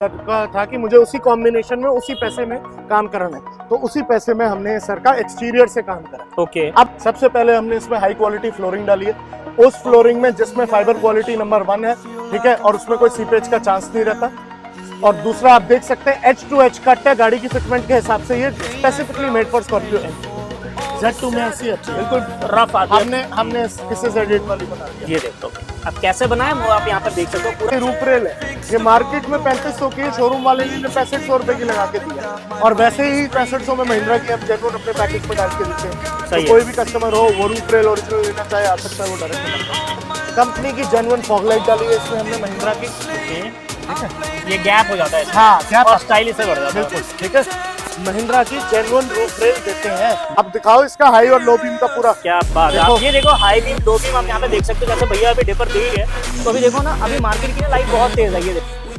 का था कि मुझे उसी कॉम्बिनेशन में उसी पैसे में काम कराना है, तो उसी पैसे में हमने सर का एक्सटीरियर से काम करा। ओके। अब सबसे पहले हमने इसमें हाई क्वालिटी फ्लोरिंग डाली है, उस फ्लोरिंग में जिसमें फाइबर क्वालिटी नंबर 1 है, ठीक है, और उसमें कोई सीपेज का चांस नहीं रहता। और दूसरा आप देख सकते हैं H2H कट है, गाड़ी की फिटमेंट के हिसाब से ये स्पेसिफिकली मेड फॉर स्कॉर्पियो है। Z2 में ऐसी अच्छी बिल्कुल रफ आती है। हमने इससे Z8 वाली बना दी है। ये देखो अब कैसे बनाए वो आप यहाँ पर देख सकते हो पूरा। ये रूफ रेल है, ये मार्केट में 3500 की है, शोरूम वाले ने 6500 रुपए की लगा के दी है, और वैसे ही 6500 में महिंद्रा की हम जेन्युइन अपने पैकेज में डाल के देते हैं। सही है। तो कोई भी कस्टमर हो वो रूफ रेल ओरिजिनल लेना चाहे आ सकता है, वो डायरेक्ट कंपनी की जेन्युइन फॉग लाइट डाली है इसमें हमने महिंद्रा की। ठीक है, ये गैप हो जाता है। हाँ, गैप और स्टाइलिश से बढ़ जाता है। बिल्कुल ठीक है। महिंद्रा की जेन्युइन रूफ रेल देते हैं। अब दिखाओ इसका हाई और लो बीम का पूरा। क्या बात है। आप ये देखो हाई बीम लो बीम आप यहाँ पे देख सकते हो। जैसे भैया अभी डिपर दे ही है, तो अभी देखो ना, अभी मार्केट की लाइट बहुत तेज है। ये देखो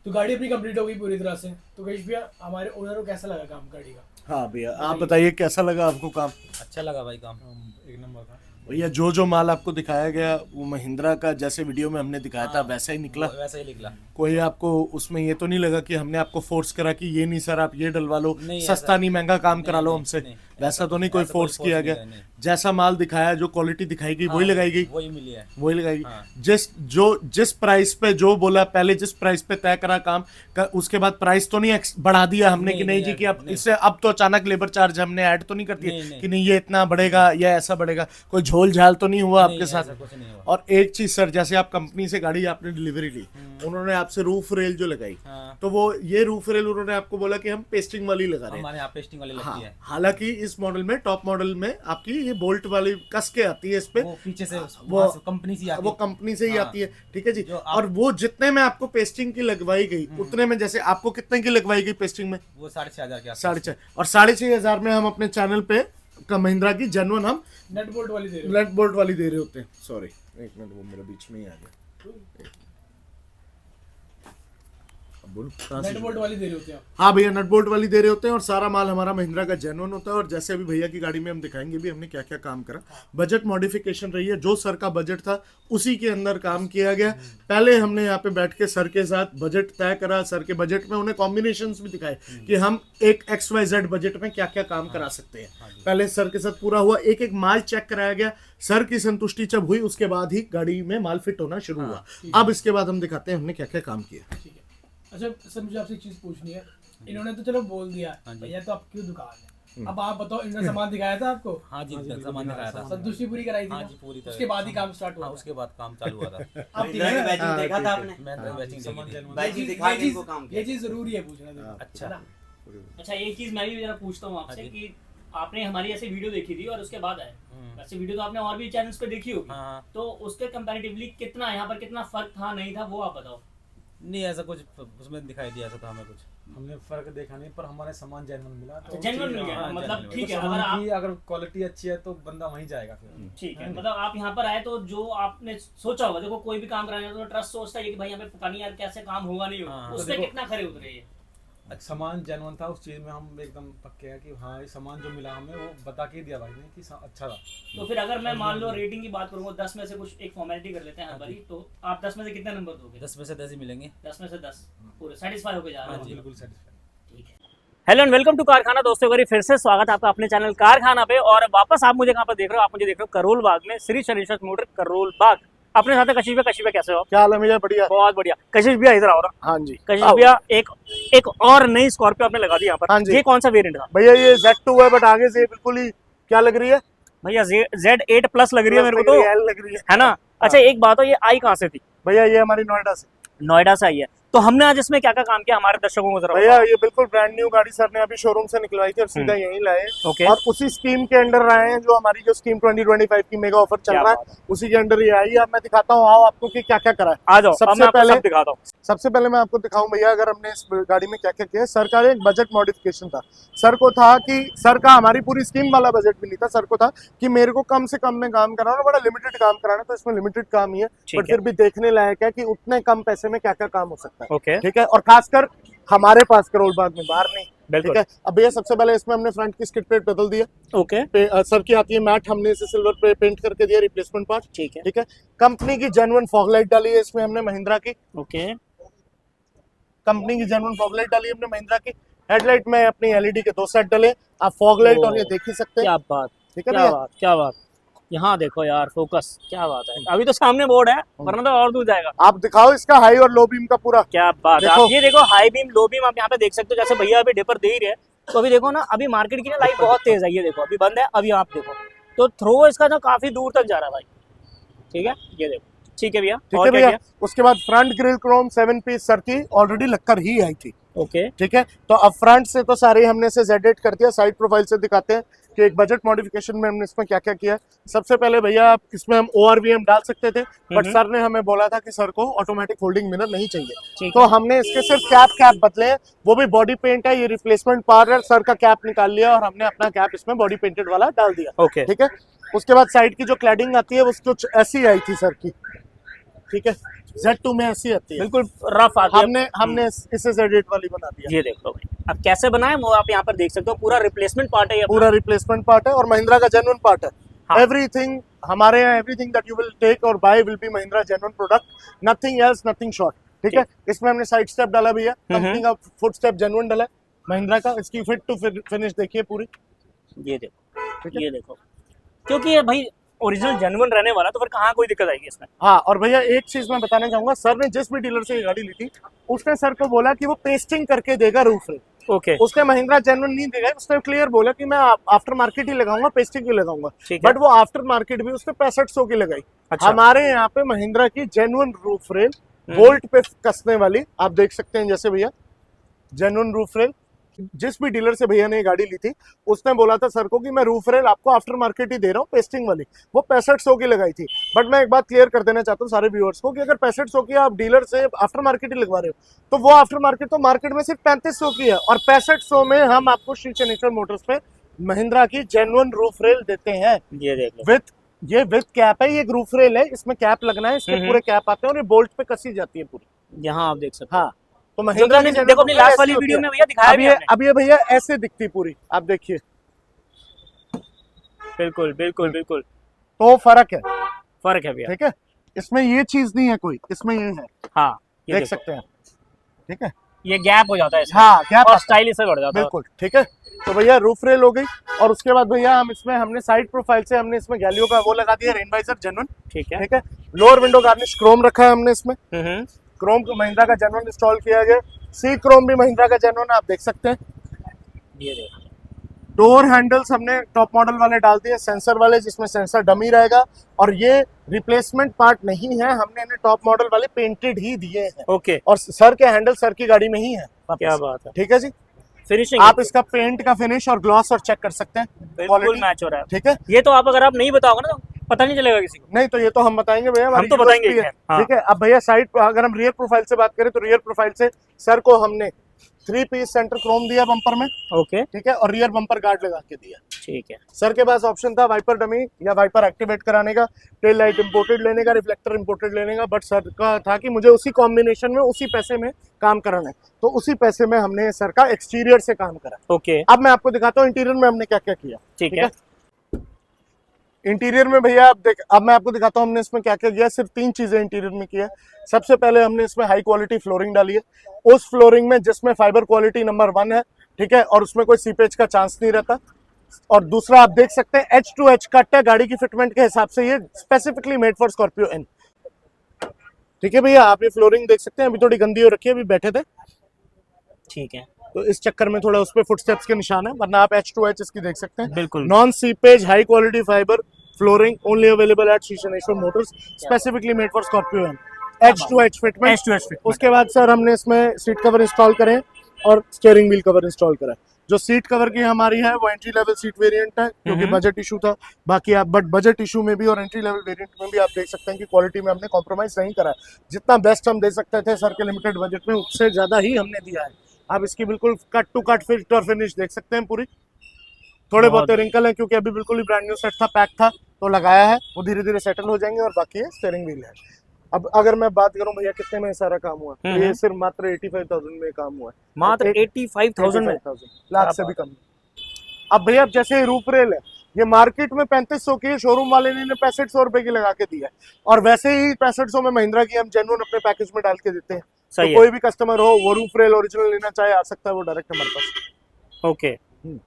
तो गाड़ी अपनी कंप्लीट हो गई पूरी तरह से। तो कशिश भैया हमारे ओनर को कैसा लगा काम गाड़ी का? हाँ भैया, आप बताइए कैसा लगा आपको काम? अच्छा लगा भाई काम, एक नंबर का। भैया जो माल आपको दिखाया गया वो महिंद्रा का जैसे वीडियो में हमने दिखाया था वैसा ही निकला? वैसा ही निकला। कोई आपको उसमें ये तो नहीं लगा कि हमने आपको फोर्स करा कि ये नहीं सर आप ये डलवा लो, सस्ता नहीं महंगा काम करा लो हमसे? वैसा तो नहीं कोई फोर्स किया गया। जैसा माल दिखाया, जो क्वालिटी दिखाई गई वही लगाई गई, वही मिली है, वही लगाई। जिस प्राइस पे जो बोला पहले, जिस प्राइस पे तय करा काम का, उसके बाद प्राइस तो नहीं बढ़ा दिया हमने कि नहीं जी कि अब इससे अब तो अचानक लेबर चार्ज हमने ऐड तो नहीं कर दिया कि नहीं ये इतना बढ़ेगा या ऐसा बढ़ेगा। कोई झोल झाल तो नहीं हुआ आपके साथ? और एक चीज सर, जैसे आप कंपनी से गाड़ी आपने डिलीवरी ली, उन्होंने आपसे रूफ रेल जो लगाई, तो वो ये रूफ रेल उन्होंने आपको बोला कि हम पेस्टिंग वाली लगा रहे हैं। हमारे यहाँ पेस्टिंग वाली लगती है। हालांकि इस मॉडल में, टॉप मॉडल में आपकी ये बोल्ट वाली कस के आती है इस पे, वो पीछे से वो कंपनी से आती है। वो कंपनी से ही आती है, ठीक है जी। और वो जितने में आपको पेस्टिंग की लगवाई गई उतने में, जैसे आपको कितने की लगवाई गई पेस्टिंग में? वो 6,500 के आसपास। 6,500 और 6,500 में हम अपने चैनल पे महिंद्रा की जेन्युइन हम नट बोल्ट वाली दे रहे हो? नट बोल्ट वाली दे रहे होते हैं। सॉरी एक मिनट, वो मेरा बीच में ही आ गया। नट बोल्ट वाली दे रहे होते हैं आप? हाँ भैया, नट बोल्ट वाली दे रहे होते हैं, और सारा माल हमारा महिंद्रा का जेन्युइन होता है। और जैसे अभी भैया की गाड़ी में हम दिखाएंगे भी हमने क्या क्या काम करा। बजट मॉडिफिकेशन रही है, जो सर का बजट था उसी के अंदर काम किया गया। पहले हमने यहाँ पे बैठ के सर के साथ बजट तय करा, सर के बजट में उन्हें कॉम्बिनेशंस भी दिखाए कि हम एक XYZ बजट में क्या क्या काम करा सकते हैं। पहले सर के साथ पूरा हुआ, एक एक माल चेक कराया गया, सर की संतुष्टि जब हुई उसके बाद ही गाड़ी में माल फिट होना शुरू हुआ। अब इसके बाद हम दिखाते हैं हमने क्या क्या काम किया। ठीक है। अच्छा सर, मुझे आपसे एक चीज पूछनी है। इन्होंने तो चलो बोल दिया भैया तो आपकी दुकान है, अब आप बताओ, इन्होंने सामान दिखाया था आपको? हाँ जी, सामान दिखाया था। संतुष्टि पूरी कराई थी? हाँ जी, पूरी तरह। उसके बाद ही काम स्टार्ट हुआ? उसके बाद काम चालू हुआ था। आप देखा था आपने? मैंने बैचिंग देखी। बैचिंग दिखा के इनको काम किया। ये चीज जरूरी है पूछना। अच्छा अच्छा, एक चीज मैं भी जरा पूछता हूँ आपसे कि आपने हमारी ऐसे वीडियो देखी थी और उसके बाद आए, वैसे वीडियो तो आपने और भी चैनल्स पे देखी होगी, तो उसके कंपैरेटिवली कितना यहाँ पर कितना फर्क था नहीं था वो आप बताओ। नहीं ऐसा कुछ उसमें दिखाई दिया, ऐसा था हमें कुछ हमने फर्क देखा नहीं, पर हमारे सामान जेन्युइन मिला। तो जेन्युइन मिल गया, मतलब ठीक है। सामान अगर की अगर क्वालिटी अच्छी है तो बंदा वहीं जाएगा फिर। ठीक है, मतलब आप यहाँ पर आए तो जो आपने सोचा होगा, देखो कोई भी काम कराना तो ट्रस्ट सोचता है कि भाई हमें पता नहीं यार कैसे काम होगा नहीं होगा, उसमें कितना खरे उतरे ये? सामान जेन्युइन था, उस चीज में हम एकदम पक्के हैं कि हाँ ये सामान जो मिला हमें वो बता के दिया भाई ने कि अच्छा था। तो फिर अगर मैं मान लो रेटिंग की बात करूंगा 10 में से, कुछ एक फॉर्मेलिटी कर लेते हैं हर बारी, तो आप 10 में से कितने नंबर दोगे? 10 में से 10 ही मिलेंगे। 10 में से 10 पूरे सेटिस्फाई होके जा रहे हैं? बिल्कुल सेटिस्फाइड। ठीक है। हेलो एंड वेलकम टू कारखाना दोस्तों, करी फिर से स्वागत है आपका अपने चैनल कारखाना पे। और वापस आप मुझे कहाँ पर देख रहे हो? आप मुझे देख रहे हो करोल बाग में, श्री शनिश्चर मोटर करोल बाग। अपने साथ कशिश भैया। कशिश भैया कैसे हो? क्या हाल है भैया? बढ़िया, बहुत बढ़िया। कशिश भैया इधर आओ ना। हाँ जी कशिश भैया, एक और नई स्कॉर्पियो आपने लगा दी यहाँ पर। हाँ जी। ये कौन सा वेरिएंट था भैया? ये Z2 है, बट आगे से बिल्कुल ही क्या लग रही है भैया? Z8 प्लस लग रही है मेरे को तो, L लग रही है ना? अच्छा एक बात हो, ये आई कहाँ से थी? भैया ये हमारी नोएडा से। नोएडा से आई है। तो हमने आज इसमें क्या क्या काम किया हमारे दर्शकों को जरा भैया ये बिल्कुल ब्रांड न्यू गाड़ी सर ने अभी शोरूम से निकलवाई थी और सीधा यहीं लाए। ओके। और उसी स्कीम के अंडर आए हैं, जो हमारी जो स्कीम 2025 की मेगा ऑफर चल रहा है उसी के अंडर ये आई है। अब मैं दिखाता हूँ, आओ आपको कि क्या क्या करा है। आ जाओ, सबसे पहले सब दिखाता हूँ। सबसे पहले मैं आपको दिखाऊं भैया, अगर हमने इस गाड़ी में क्या क्या किया है। सर का एक बजट मॉडिफिकेशन था। सर को था कि सर का हमारी पूरी स्कीम वाला बजट भी नहीं था। सर को था कि मेरे को कम से कम में काम कराना, बड़ा लिमिटेड काम कराना, तो इसमें लिमिटेड काम ही है, बट फिर भी देखने लायक है कि उतने कम पैसे में क्या क्या काम हो सकता है। ओके, ठीक है। और खासकर हमारे पास करोल बाग में, बाहर नहीं। बिल्कुल। ठीक है। अब भैया सबसे पहले इसमें हमने फ्रंट की स्किड प्लेट बदल दी है। ओके। सर की आती है मैट, हमने इसे सिल्वर पे पेंट करके दिया, रिप्लेसमेंट पार्ट। ठीक है। ठीक है। कंपनी की जेन्युइन फॉग लाइट डाली है इसमें हमने महिंद्रा की। ओके। कंपनी की जेन्युइन फॉग लाइट डाली हमने महिंद्रा की। हेडलाइट में अपनी एलईडी के 2 सेट डले, आप फॉग लाइट और ये देख ही सकते हैं। क्या बात, ठीक है क्या भैया? बात, क्या बात। यहाँ देखो यार फोकस, क्या बात है। अभी तो सामने बोर्ड है, वरना तो और दूर जाएगा। आप दिखाओ इसका हाई और लो बीम का पूरा। क्या बात है। देखो। आप ये देखो हाई बीम लो बीम, आप यहाँ पे देख सकते हो। जैसे भैया अभी डिपर दे ही रहे हैं, तो अभी देखो ना, अभी मार्केट की ना लाइट बहुत तेज है। ये देखो अभी बंद है, अभी आप देखो तो थ्रो इसका ना काफी दूर तक जा रहा है भाई। ठीक है, ये देखो। ठीक है भैया, ठीक और है क्या भैया। किया? उसके बाद front grill chrome 7 piece sir की ऑलरेडी लगकर ही आई थी। ओके, ठीक है, तो अब फ्रंट से तो सारे हमने से Z8 कर दिया। साइड प्रोफाइल से दिखाते हैं कि एक बजट मॉडिफिकेशन में हमने इसमें क्या क्या किया। सबसे पहले भैया इसमें हम ORVM डाल सकते थे, बट सर ने हमें बोला था कि सर को ऑटोमेटिक फोल्डिंग मिरर नहीं चाहिए, ठीक तो हमने इसके सिर्फ कैप बदले हैं। वो भी बॉडी पेंट है, ये रिप्लेसमेंट पार्ट है। सर का कैप निकाल लिया और हमने अपना कैप इसमें बॉडी पेंटेड वाला डाल दिया। ओके, ठीक है, उसके बाद साइड की जो क्लैडिंग आती है वो कुछ ऐसी आई थी सर की। ठीक है, Z2 में ऐसी आती है, बिल्कुल रफ आती है। हमने इसे Z8 वाली बना दिया। ये देख लो भाई, अब कैसे बनाए वो आप यहाँ पर देख सकते हो। पूरा रिप्लेसमेंट पार्ट है ये अपना। पूरा रिप्लेसमेंट पार्ट है और महिंद्रा का जेन्युइन पार्ट है। हाँ। एवरीथिंग हमारे यहाँ, everything that you will take or buy will be Mahindra genuine product, nothing else, nothing short. ठीक है, इसमें हमने साइड स्टेप डाला भैया, कंपनी का फुट स्टेप जेन्युइन डाला है महिंद्रा का। इसकी फिट टू फिनिश देखिए पूरी। ये देखो, ठीक है? ये देखो, क्योंकि ये भाई ओरिजिनल जेन्युइन रहने वाला, तो फिर कहाँ कोई दिक्कत आएगी इसमें। हाँ, और भैया एक चीज मैं बताना चाहूंगा, सर ने जिस भी डीलर से ये गाड़ी ली थी उसने सर को बोला कि वो पेस्टिंग करके देगा रूफ रेल। ओके, उसने महिंद्रा जेन्युइन नहीं देगा, उसने क्लियर बोला कि मैं आफ्टर मार्केट ही लगाऊंगा, पेस्टिंग ही लगाऊंगा। ठीक है। बट वो आफ्टर मार्केट भी उसने 6500 की लगाई। अच्छा। हमारे यहाँ पे महिंद्रा की जेन्युइन रूफ रेल बोल्ट पे कसने वाली, आप देख सकते हैं जैसे भैया जेन्युइन रूफ रेल। जिस भी डीलर से भैया ने ये गाड़ी ली थी उसने बोला था सर को कि मैं रूफ रेल आपको आफ्टर मार्केट ही दे रहा हूँ, पेस्टिंग वाली। वो 6500 की लगाई थी। बट मैं एक बात क्लियर कर देना चाहता हूँ सारे व्यूअर्स को कि अगर 6500 की आप डीलर से आफ्टर मार्केट ही लगवा रहे हो, तो वो आफ्टर मार्केट तो मार्केट में सिर्फ 3500 की है, और 6500 में हम आपको श्री चनेश्वर मोटर्स पे महिंद्रा की जेन्युइन रूफ रेल देते हैं। ये देख लो। विथ कैप है, ये एक रूफ रेल है, इसमें कैप लगना है, इसके पूरे कैप आते हैं और ये बोल्ट पे कसी जाती है पूरी। यहाँ आप देख सकते हो। हाँ, तो महिंद्रा की देखो अपनी लास्ट वाली वीडियो में भैया दिखाया भी आपने। अब ये भैया ऐसे दिखती पूरी, आप देखिए। बिल्कुल बिल्कुल बिल्कुल, तो फर्क है, फर्क है भैया। ठीक है। इसमें ये चीज नहीं है कोई, इसमें ये है, हाँ, ये देख देखो, सकते हैं। ठीक है, ये गैप हो जाता है इसमें। हाँ, गैप और स्टाइलिश से बढ़ जाता है। बिल्कुल। ठीक है, तो भैया रूफ रेल हो गई, और उसके बाद भैया हम इसमें हमने साइड प्रोफाइल से हमने इसमें गैलियो का वो लगा दिया, रेन वाइजर जेन्युइन। ठीक है। ठीक है, लोअर विंडो गार्निश क्रोम रखा है हमने इसमें। हम्म, क्रोम को महिंद्रा का जेन्युइन इंस्टॉल किया गया। सी क्रोम भी महिंद्रा का जेन्युइन, आप देख सकते हैं। ये देखो, डोर हैंडल्स हमने टॉप मॉडल वाले डाल दिए, सेंसर वाले, जिसमें सेंसर डमी रहेगा, और ये रिप्लेसमेंट पार्ट नहीं है, हमने इन्हें टॉप मॉडल वाले पेंटेड ही दिए हैं। ओके, और सर के हैंडल सर की गाड़ी में ही है। क्या बात है। ठीक है जी, फिनिशिंग आप इसका पेंट का फिनिश और ग्लॉस और चेक कर सकते हैं, बिल्कुल क्वालिटी। मैच हो रहा है। ठीक है, ये तो आप अगर आप नहीं बताओगे ना तो पता नहीं चलेगा किसी को। नहीं तो ये तो हम बताएंगे भैया, हम तो बताएंगे ही, हाँ। ठीक है। अब भैया साइड, अगर हम रियर प्रोफाइल से बात करें तो रियर प्रोफाइल से सर को हमने 3 पीस सेंटर क्रोम दिया बम्पर में। ओके, ठीक है, और रियर बम्पर गार्ड लगा के दिया। ठीक है। सर के पास ऑप्शन था वाइपर डमी या वाइपर एक्टिवेट कराने का, टेल लाइट इंपोर्टेड लेने का, रिफ्लेक्टर इंपोर्टेड लेने का, बट सर का था कि मुझे उसी कॉम्बिनेशन में उसी पैसे में काम कराना है, तो उसी पैसे में हमने सर का एक्सटीरियर से काम करा। ओके, अब मैं आपको दिखाता हूँ इंटीरियर में हमने क्या क्या किया। ठीक है। इंटीरियर में भैया अब मैं आपको दिखाता हूँ हमने इसमें क्या क्या किया। सिर्फ 3 चीजें इंटीरियर में किया है। सबसे पहले हमने इसमें हाई क्वालिटी फ्लोरिंग डाली है, उस फ्लोरिंग में जिसमें फाइबर क्वालिटी नंबर 1 है। ठीक है, और उसमें कोई सीपेज का चांस नहीं रहता। और दूसरा आप देख सकते हैं H2H कट है, गाड़ी की फिटमेंट के हिसाब से ये specifically made for Scorpio N. ठीक है भैया, आप ये फ्लोरिंग देख सकते हैं, अभी थोड़ी गंदी हो रखी है, अभी बैठे थे ठीक है, तो इस चक्कर में थोड़ा उस पे फुटस्टेप्स के निशान है, वरना आप H2H इसकी देख सकते हैं। बिल्कुल। Non seepage high quality fibre flooring only available at Shri Chaneshwar motors, specifically made for Scorpio N. H2H fitment. H2H fitment. उसके बाद सर हमने इसमें सीट कवर इंस्टॉल करें और स्टीयरिंग व्हील कवर इंस्टॉल करा। जो सीट कवर की हमारी है वो एंट्री लेवल सीट वेरिएंट है, क्योंकि बजट इशू था। बाकी आप बट बजट इशू में भी और एंट्री लेवल वेरिएंट में भी आप देख सकते हैं कि क्वालिटी में हमने कॉम्प्रोमाइज नहीं करा है। जितना बेस्ट हम दे सकते थे सर के लिमिटेड बजट में, उससे ज्यादा ही हमने दिया है। आप इसकी बिल्कुल कट टू कट फिट और फिनिश देख सकते हैं पूरी। थोड़े बहुत रिंकल है क्योंकि अभी बिल्कुल ही ब्रांड न्यू सेट था, पैक था, तो लगाया है, वो धीरे धीरे सेटल हो जाएंगे। और बाकी है स्टीयरिंग व्हील है। अब अगर मैं बात करूं भैया कितने में सारा काम हुआ, तो ये सिर्फ मात्र 85,000 में काम हुआ है। मात्र 85,000 में, लाख से भी कम। अब भैया जैसे रूफ रेल है, ये मार्केट में 3500 की है, शोरूम वाले ने 6500 रुपए की लगा के दी है, और वैसे ही 6500 में महिंद्रा की हम जेन्युइन अपने पैकेज में डाल के देते हैं। तो सही है। कोई भी कस्टमर हो वो रूफ रेल ओरिजिनल लेना चाहे आ सकता है वो डायरेक्ट हमारे पास। ओके,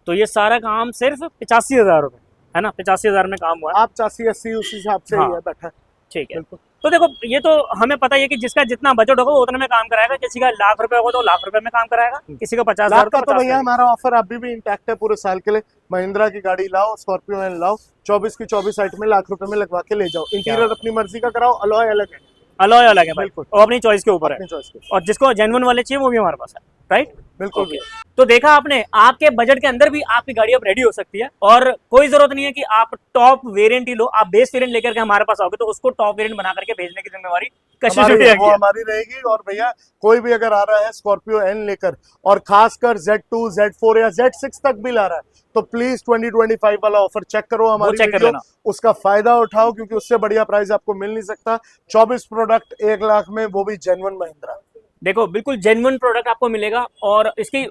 तो ये सारा काम सिर्फ 85,000 रुपए है ना, 85,000 में काम हुआ है। आप 85-80 उस हिसाब से ही हाँ। है बैठा। ठीक है, बिल्कुल। तो देखो ये तो हमें पता ही है कि जिसका जितना बजट होगा वो उतने में काम कराएगा। किसी का लाख रुपए होगा तो लाख रुपए में काम कराएगा, किसी का 50,000 लाख का तो 50,000 भैया हमारा ऑफर अभी भी इंटैक्ट है पूरे साल के लिए। महिंद्रा की गाड़ी लाओ, स्कॉर्पियो एन लाओ, 24 की 24 साइट में लाख रुपए में लगवा के ले जाओ। इंटीरियर अपनी मर्जी का कराओ, अलॉय अलग है, अलॉय अलग है भाई, बिल्कुल। और अपनी चॉइस के ऊपर है, अपनी चॉइस के। और जिसको जेन्युइन वाले चाहिए वो भी हमारे पास है, राइट। बिल्कुल Okay. तो देखा आपने, आपके बजट के अंदर भी आपकी गाड़ी अब रेडी हो सकती है, और कोई जरूरत नहीं है कि आप टॉप वेरिएंट ही लो। आप बेस वेरिएंट लेकर के हमारे पास आओगे तो उसको टॉप वेरिएंट बना करके भेजने की जिम्मेवारी कशिश हमारी उठेगी। वो हमारी रहेगी। और भैया कोई भी अगर आ रहा है स्कॉर्पियो एन लेकर, और खासकर Z2, Z4 या Z6 तक भी ला रहा है, तो प्लीज 2025 वाला ऑफर चेक करो, हमारी चेक कर वीडियो, लेना। उसका फायदा उठाओ, क्योंकि उससे बढ़िया प्राइस आपको मिल नहीं सकता। 24 प्रोडक्ट 1 लाख में, वो भी जेन्युइन महिंद्रा। देखो बिल्कुल जेन्युइन प्रोडक्ट आपको मिलेगा। और इसकी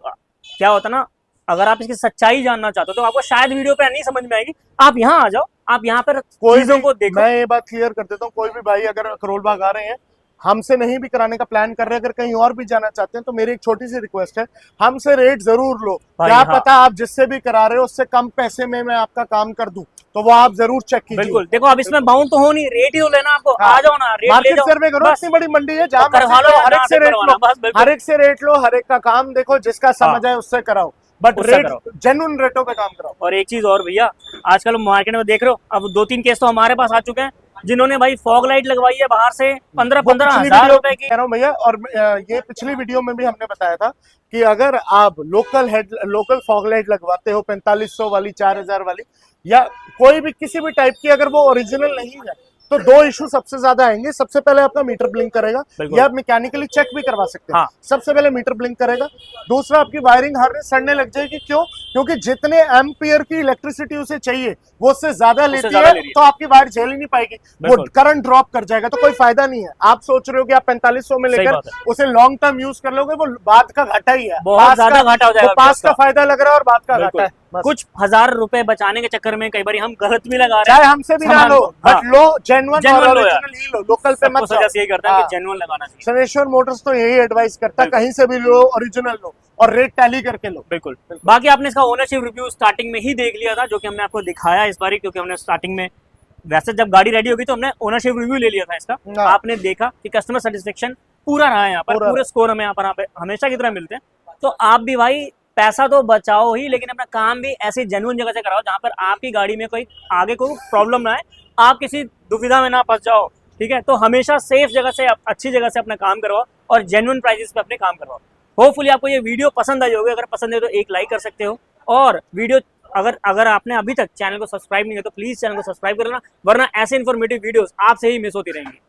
क्या होता है ना, अगर आप इसकी सच्चाई जानना चाहते हो तो आपको शायद वीडियो पे नहीं समझ में आएगी, आप यहाँ आ जाओ, आप यहाँ पर कोई चीजों भी, को देखो। मैं ये बात क्लियर कर देता हूँ, कोई भी भाई अगर करोल बाग आ रहे हैं, हमसे नहीं भी कराने का प्लान कर रहे हैं, अगर कहीं और भी जाना चाहते हैं, तो मेरी एक छोटी सी रिक्वेस्ट है, हमसे रेट जरूर लो। भाई, क्या हाँ। पता आप जिससे भी करा रहे हो उससे कम पैसे में मैं आपका काम कर दूं, तो वो आप जरूर चेक कीजिए। बिल्कुल, देखो अब इसमें बाउंड तो हो नहीं, रेट ही तो लेना आपको। हाँ। आ जाओ ना, रेट ले मार्केट जाओ सर्वे करो, बस। इतनी बड़ी मंडी है जहाँ करवा लो, हर एक से रेट लो, बस, बिल्कुल। हर एक से रेट लो, हर एक का काम देखो, जिसका समझ आए उससे कराओ, बट उससे रेट कराओ। जेन्युइन रेटों पे काम कराओ। और एक चीज और भैया, आजकल मार्केट में देख रहे हो, अब 2-3 केस तो हमारे पास आ चुके हैं जिन्होंने भाई फॉग लाइट लगवाई है बाहर से 15-15 पिछली हजार वीडियो रुपए की। कह रहा हूं भैया, और ये पिछली वीडियो में भी हमने बताया था कि अगर आप लोकल फॉग लाइट लगवाते हो 4500 वाली, 4000 वाली, या कोई भी किसी भी टाइप की, अगर वो ओरिजिनल नहीं है, तो 2 इशू सबसे ज्यादा आएंगे। सबसे पहले आपका मीटर ब्लिंक करेगा, बिल्कुल। या आप मैकेनिकली चेक भी करवा सकते हैं। हाँ। सबसे पहले मीटर ब्लिंक करेगा। दूसरा, आपकी वायरिंग हार्नेस सड़ने लग जाएगी। क्यों? क्योंकि जितने एम्पियर की इलेक्ट्रिसिटी उसे चाहिए वो उससे ज्यादा लेती ज्यादा है, ले रही है। तो आपकी वायर झेल ही नहीं पाएगी, वो बिल्कुल। करंट ड्रॉप कर जाएगा, तो कोई फायदा नहीं है। आप सोच रहे हो कि आप 4500 में सही लेकर बात है। उसे लॉन्ग टर्म यूज कर लोगे, वो बाद का घाटा ही है। बहुत पास ज्यादा घाटा हो जाएगा वो पास उसका। का फायदा लग रहा है और बाद का बिल्कुल। घाटा है। बस। कुछ हजार रुपए बचाने के चक्कर में कई बार हम गलत भी लगा रहे चाहे हैं। हमसे भी ना सामान लो, को। बट हाँ। लो जेन्युइन और Genuine लो यार। ओरिजिनल ही लो, लोकल पे सबको मत सजेस्ट यही करता है हाँ। कि जेन्युइन लगाना चाहिए। सनेश्वर मोटर्स तो यही एडवाइस करता है, कहीं से भी लो, ओरिजिनल लो और रेट टैली करके लो। बिल्कुल। बाकी आपने इसका ओनरशिप रिव्यू स्टार्टिंग में ही देख लिया था, जो कि हमने आपको दिखाया इस बारी, क्योंकि हमने स्टार्टिंग में, वैसे जब गाड़ी रेडी होगी तो हमने ओनरशिप रिव्यू ले लिया था इसका। हाँ। आपने देखा कि कस्टमर सेटिस्फेक्शन पूरा रहा है यहाँ पर, पूरा पूरे स्कोर हमें यहाँ पर हमेशा की तरह मिलते हैं। तो आप भी भाई पैसा तो बचाओ ही, लेकिन अपना काम भी ऐसी जेन्युइन जगह से कराओ जहाँ पर आपकी गाड़ी में कोई आगे कोई प्रॉब्लम ना आए, आप किसी दुविधा में ना फंस जाओ। ठीक है, तो हमेशा सेफ जगह से, अच्छी जगह से अपना काम करवाओ और जेन्युइन प्राइसेस पे अपने काम करवाओ। होपफुली आपको ये वीडियो पसंद आई होगी। अगर पसंद है तो एक लाइक कर सकते हो, और वीडियो अगर आपने अभी तक चैनल को सब्सक्राइब नहीं किया तो प्लीज चैनल को सब्सक्राइब कर लेना, वरना ऐसे इन्फॉर्मेटिव वीडियोस आपसे ही मिस होती रहेंगी।